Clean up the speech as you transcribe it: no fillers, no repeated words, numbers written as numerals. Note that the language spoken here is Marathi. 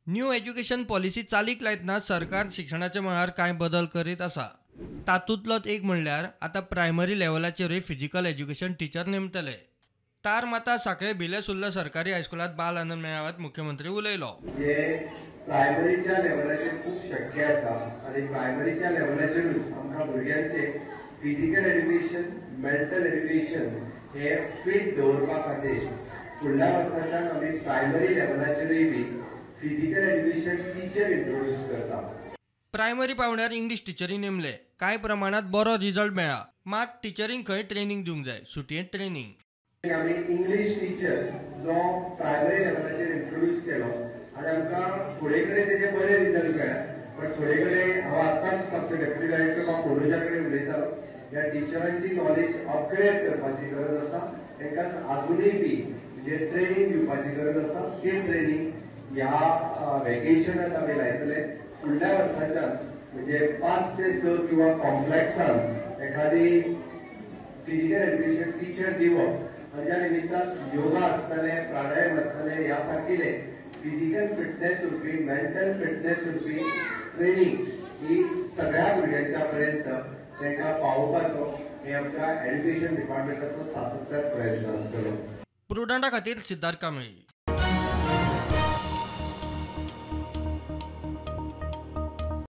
न्यू एज्युकेशन पॉलिसी चालीक लायतना सरकार शिक्षणाच्या मळार कांय बदल करीत आसा. तातूंतलोच एक म्हणल्यार आतां प्रायमरी लेव्हलाचेरूय फिजिकल एज्युकेशन टीचर नेमतले. तार माता सांखळे भिले सुर्ला सरकारी हायस्कुलांत बाल आनंद मेळाव्यात मुख्यमंत्री उलयलो. प्रायमरीच्या लेव्हलाचेर खूब शक्य आसा आनी प्रायमरीच्या लेव्हलाचेरूच आमकां भुरग्यांचे फिजिकल एड्युकेशन, मेंटल एड्युकेशन हे फीट दवरपा खातीर फुडल्या वर्साच्यान आमी प्रायमरी लेव्हलाचेरूय बी फिजिकल एड्युकेशन टीचर इंट्रोड्यूस करता. प्रायमरी पावंड्यार इंग्लीश टीचरी नेमले. कांय प्रमाणात बरो रिजल्ट मेळ्ळा. मात टीचरींक खंय ट्रेनिंग दिवंक जाय. सुटयेंत ट्रेनिंग आमी इंग्लीश टीचर जो प्रायमरी लेव्हलाचेर इंट्रोड्यूस केलो आनी आमकां थोडे कडेन तेजे बरे रिजल्ट मेळ्ळ्या. पण थोडे कडेन हांव आतांच आमचे डेप्युटी डायरेक्टर म्हाका कोडोजा कडेन उलयतालो. ह्या टिचरांची नॉलेज अपग्रेड करपाची गरज आसा. तांकां आजुनूय बी म्हणजे ट्रेनिंग दिवपाची गरज आसा. ती ट्रेनिंग ह्या वेकेशनात आमी लायतले. फुडल्या वर्साच्यान म्हणजे 5 ते 6 किंवा कॉम्प्लेक्सान एखादी फिजिकल एड्युकेशन टीचर दिवप. हाच्या निमित्तान योगा आसतले, प्राणायाम आसतले, ह्या सारकिले फिजिकल फिटनेस उरपी, मेंटल फिटनेस उरपी ट्रेनिंग ही सगळ्या भुरग्यांच्या पर्यंत तांकां पावोवपाचो हे आमच्या एड्युकेशन डिपार्टमेंटाचो सातत्यान प्रयत्न आसतलो. प्रुडंटा खातीर सिद्धार्थ कांबळे.